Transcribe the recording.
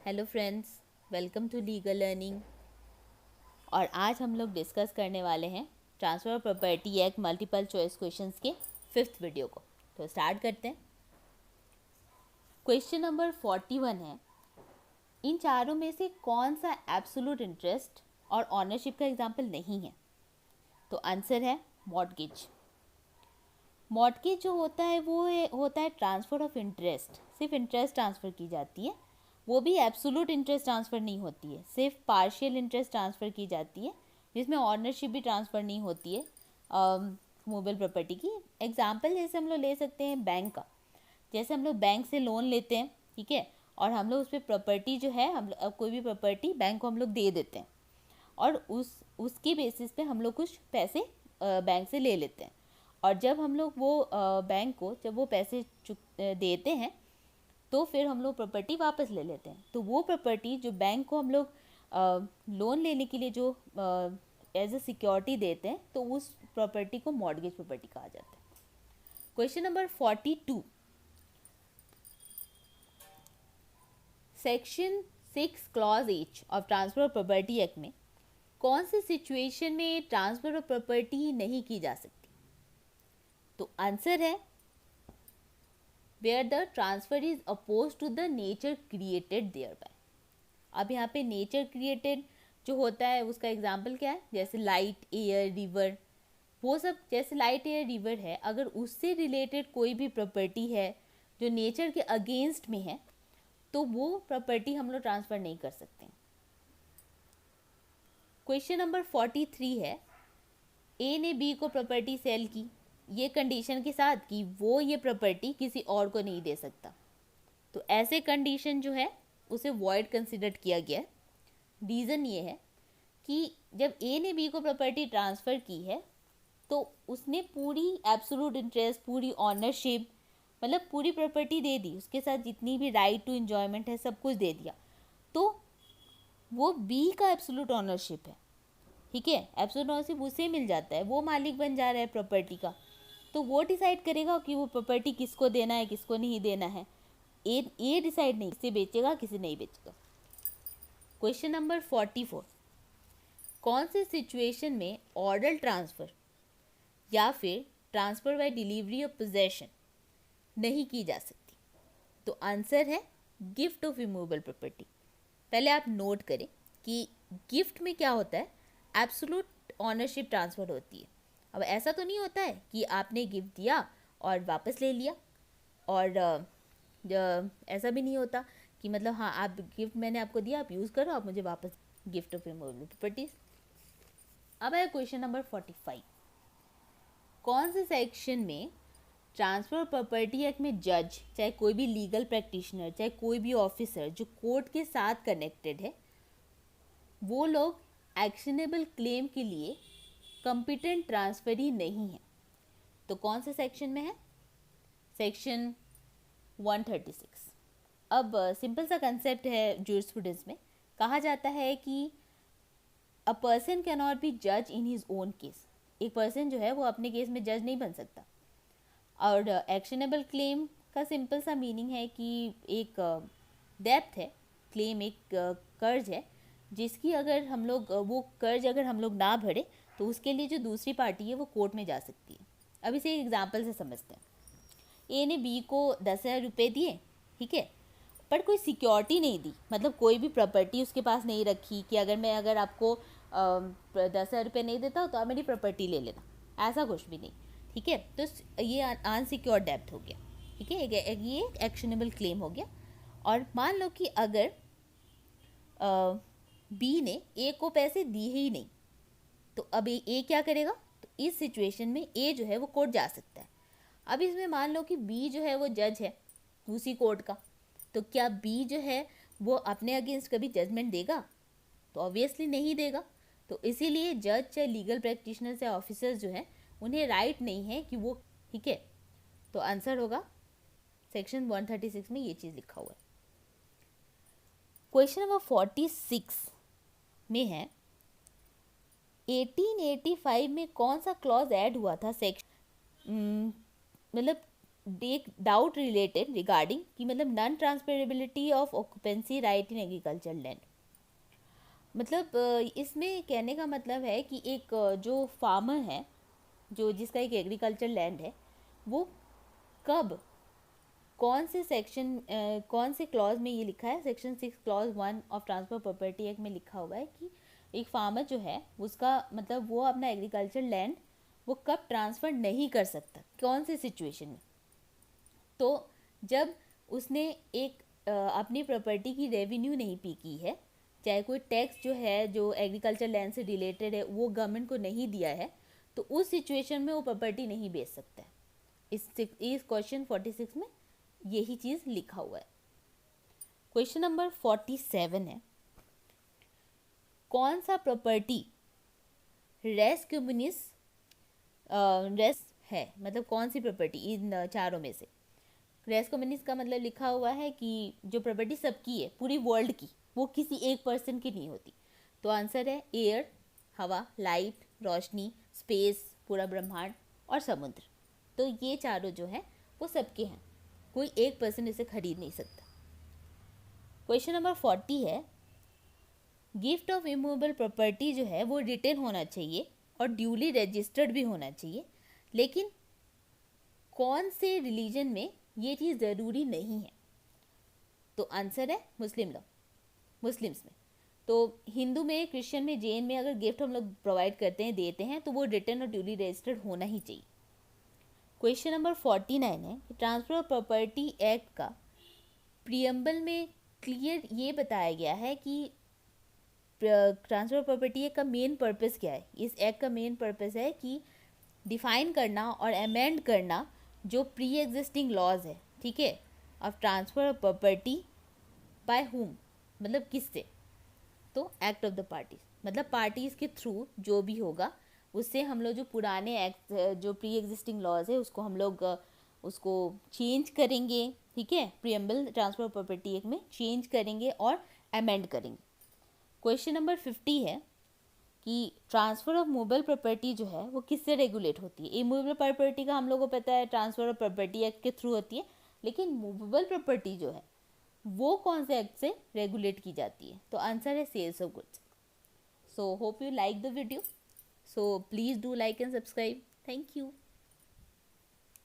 Hello friends, welcome to legal learning. और आज हम लोग डिस्कस करने वाले हैं transfer of property act multiple choice questions के 5th वीडियो को। तो स्टार्ट करते हैं। क्वेश्चन नंबर 41 है, इन चारों में से कौन सा एब्सोल्यूट इंटरेस्ट और ऑनरशिप का एग्जाम्पल नहीं है? तो आंसर है मॉर्टगेज। मॉर्टगेज जो होता है वो होता है ट्रांसफ़र ऑफ इंटरेस्ट, सिर्फ इंटरेस्ट ट्रांसफ़र की जाती है, वो भी एब्सोल्यूट इंटरेस्ट ट्रांसफ़र नहीं होती है, सिर्फ पार्शियल इंटरेस्ट ट्रांसफ़र की जाती है, जिसमें ऑनरशिप भी ट्रांसफ़र नहीं होती है मूवेबल प्रॉपर्टी की। एग्जांपल जैसे हम लोग ले सकते हैं बैंक का। जैसे हम लोग बैंक से लोन लेते हैं, ठीक है, और हम लोग उस पर प्रॉपर्टी जो है, हम कोई भी प्रॉपर्टी बैंक को हम लोग दे देते हैं और उसकी बेसिस पे हम लोग कुछ पैसे बैंक से ले लेते हैं। और जब हम लोग वो बैंक को जब वो पैसे देते हैं तो फिर हम लोग प्रॉपर्टी वापस ले लेते हैं। तो वो प्रॉपर्टी जो बैंक को हम लोग लोन लेने के लिए जो एज ए सिक्योरिटी देते हैं, तो उस प्रॉपर्टी को मॉर्टगेज प्रॉपर्टी कहा जाता है। Question number 42, section 6 clause H of transfer of property act में कौन सी सिचुएशन में ट्रांसफर ऑफ प्रॉपर्टी नहीं की जा सकती? तो आंसर है where the transfer is oppose to the nature created thereby. अब यहाँ पे नेचर क्रिएटेड जो होता है उसका एग्जाम्पल क्या है? जैसे लाइट, एयर, रिवर, वो सब। जैसे लाइट, एयर, रिवर है, अगर उससे रिलेटेड कोई भी प्रॉपर्टी है जो नेचर के अगेंस्ट में है, तो वो प्रॉपर्टी हम लोग ट्रांसफ़र नहीं कर सकते। क्वेश्चन नंबर 43 है, ए ने बी को प्रॉपर्टी सेल की, ये कंडीशन के साथ कि वो ये प्रॉपर्टी किसी और को नहीं दे सकता। तो ऐसे कंडीशन जो है उसे वॉइड कंसिडर किया गया है। रीज़न ये है कि जब ए ने बी को प्रॉपर्टी ट्रांसफ़र की है तो उसने पूरी एब्सोल्यूट इंटरेस्ट, पूरी ऑनरशिप, मतलब पूरी प्रॉपर्टी दे दी, उसके साथ जितनी भी राइट टू एंजॉयमेंट है सब कुछ दे दिया। तो वो बी का एब्सोल्यूट ऑनरशिप है, ठीक है, एब्सोल्यूट ऑनरशिप उसे मिल जाता है, वो मालिक बन जा रहा है प्रॉपर्टी का। तो वो डिसाइड करेगा कि वो प्रॉपर्टी किसको देना है, किसको नहीं देना है। ए डिसाइड नहीं, किसे बेचेगा, किसे नहीं बेचेगा। क्वेश्चन नंबर 44, कौन से सिचुएशन में ऑर्डर ट्रांसफ़र या फिर transfer bye delivery of possession नहीं की जा सकती? तो आंसर है गिफ्ट ऑफ इमूवेबल प्रॉपर्टी। पहले आप नोट करें कि गिफ्ट में क्या होता है, एब्सोल्यूट ऑनरशिप ट्रांसफ़र होती है। अब ऐसा तो नहीं होता है कि आपने गिफ्ट दिया और वापस ले लिया, और ऐसा भी नहीं होता कि मतलब हाँ आप गिफ्ट मैंने आपको दिया, आप यूज़ करो, आप मुझे वापस। Gift of immovable properties. अब है क्वेश्चन नंबर 45, कौन से सेक्शन में ट्रांसफर ऑफ प्रॉपर्टी एक्ट में जज, चाहे कोई भी लीगल प्रैक्टिशनर, चाहे कोई भी ऑफिसर जो कोर्ट के साथ कनेक्टेड है, वो लोग एक्शनेबल क्लेम के लिए कॉम्पिटेंट ट्रांसफरी नहीं है? तो कौन से सेक्शन में है? सेक्शन 136। अब सिंपल सा कंसेप्ट है जूरिस्प्रूडेंस में, कहा जाता है कि a person can not be जज इन हिज ओन केस। एक पर्सन जो है वो अपने केस में जज नहीं बन सकता। और एक्शनेबल क्लेम का सिंपल सा मीनिंग है कि एक डेप्थ है, क्लेम एक कर्ज है, जिसकी अगर हम लोग वो कर्ज अगर हम लोग ना भरे तो उसके लिए जो दूसरी पार्टी है वो कोर्ट में जा सकती है। अब इसे एक एग्जांपल से समझते हैं। ए ने बी को 10,000 रुपये दिए, ठीक है, पर कोई सिक्योरिटी नहीं दी, मतलब कोई भी प्रॉपर्टी उसके पास नहीं रखी कि अगर आपको 10,000 रुपये नहीं देता हो तो आप मेरी प्रॉपर्टी ले लेना, ऐसा कुछ भी नहीं, ठीक है। तो ये अनसिक्योर्ड डेब्ट हो गया, ठीक है, ये एक्शनेबल क्लेम हो गया। और मान लो कि अगर बी ने ए को पैसे दिए ही नहीं, तो अब ए क्या करेगा? तो इस सिचुएशन में ए जो है वो कोर्ट जा सकता है। अब इसमें मान लो कि बी जो है वो जज है उसी कोर्ट का, तो क्या बी जो है वो अपने अगेंस्ट कभी जजमेंट देगा? तो ऑब्वियसली नहीं देगा। तो इसीलिए जज चाहे लीगल प्रैक्टिशनर या ऑफिसर्स जो हैं उन्हें राइट नहीं है कि वो, ठीक है। तो आंसर होगा सेक्शन 136 में ये चीज़ लिखा हुआ है। क्वेश्चन नंबर 46 में है, 1885 में कौन सा क्लॉज ऐड हुआ था सेक्शन, मतलब एक डाउट रिलेटेड रिगार्डिंग कि मतलब non transferability of occupancy right in agriculture land. मतलब इसमें कहने का मतलब है कि एक जो फार्मर है, जो जिसका एक एग्रीकल्चर लैंड है, वो कब कौन से सेक्शन कौन से क्लॉज में ये लिखा है, section 6 clause 1 of transfer property act में लिखा हुआ है कि एक फार्मर जो है उसका मतलब वो अपना एग्रीकल्चर लैंड वो कब ट्रांसफ़र नहीं कर सकता, कौन से सिचुएशन में। तो जब उसने एक अपनी प्रॉपर्टी की रेवेन्यू नहीं पी की है, चाहे कोई टैक्स जो है जो एग्रीकल्चर लैंड से रिलेटेड है वो गवर्नमेंट को नहीं दिया है, तो उस सिचुएशन में वो प्रॉपर्टी नहीं बेच सकता है। इस क्वेश्चन 46 में यही चीज़ लिखा हुआ है। क्वेश्चन नंबर 47 है, कौन सा प्रॉपर्टी रेस कम्युनिस रेस है, मतलब कौन सी प्रॉपर्टी इन चारों में से। रेस कम्युनिस का मतलब लिखा हुआ है कि जो प्रॉपर्टी सबकी है पूरी वर्ल्ड की, वो किसी एक पर्सन की नहीं होती। तो आंसर है एयर, हवा, लाइट, रोशनी, स्पेस, पूरा ब्रह्मांड और समुद्र। तो ये चारों जो है वो सबके हैं, कोई एक पर्सन इसे खरीद नहीं सकता। क्वेश्चन नंबर 40 है, गिफ्ट ऑफ इमूवेबल प्रॉपर्टी जो है वो रिटन होना चाहिए और ड्यूली रजिस्टर्ड भी होना चाहिए, लेकिन कौन से रिलीजन में ये चीज़ ज़रूरी नहीं है। तो आंसर है मुस्लिम्स में। तो हिंदू में, क्रिश्चियन में, जैन में अगर गिफ्ट हम लोग प्रोवाइड करते हैं, देते हैं, तो वो रिटन और ड्यूली रजिस्टर्ड होना ही चाहिए। क्वेश्चन नंबर 49 है कि ट्रांसफर ऑफ प्रॉपर्टी एक्ट का प्रियम्बल में क्लियर ये बताया गया है कि ट्रांसफर प्रॉपर्टी एक्ट का मेन पर्पस क्या है। इस एक्ट का मेन पर्पस है कि डिफाइन करना और अमेंड करना जो प्री एग्जिस्टिंग लॉज है, ठीक है, of transfer of property by whom, मतलब किससे। तो एक्ट ऑफ द पार्टीज, मतलब पार्टीज के थ्रू जो भी होगा उससे हम लोग जो पुराने एक्ट जो प्री एग्जिस्टिंग लॉज है उसको हम लोग उसको चेंज करेंगे, ठीक है, preamble transfer of property act में चेंज करेंगे और अमेंड करेंगे। क्वेश्चन नंबर 50 है कि ट्रांसफ़र ऑफ मूवेबल प्रॉपर्टी जो है वो किससे रेगुलेट होती है। इमूवेबल प्रॉपर्टी का हम लोग को पता है ट्रांसफ़र ऑफ प्रॉपर्टी एक्ट के थ्रू होती है, लेकिन मूवेबल प्रॉपर्टी जो है वो कौन से एक्ट से रेगुलेट की जाती है। तो आंसर है sales of goods. So hope you like the video, so please do like and subscribe. Thank you.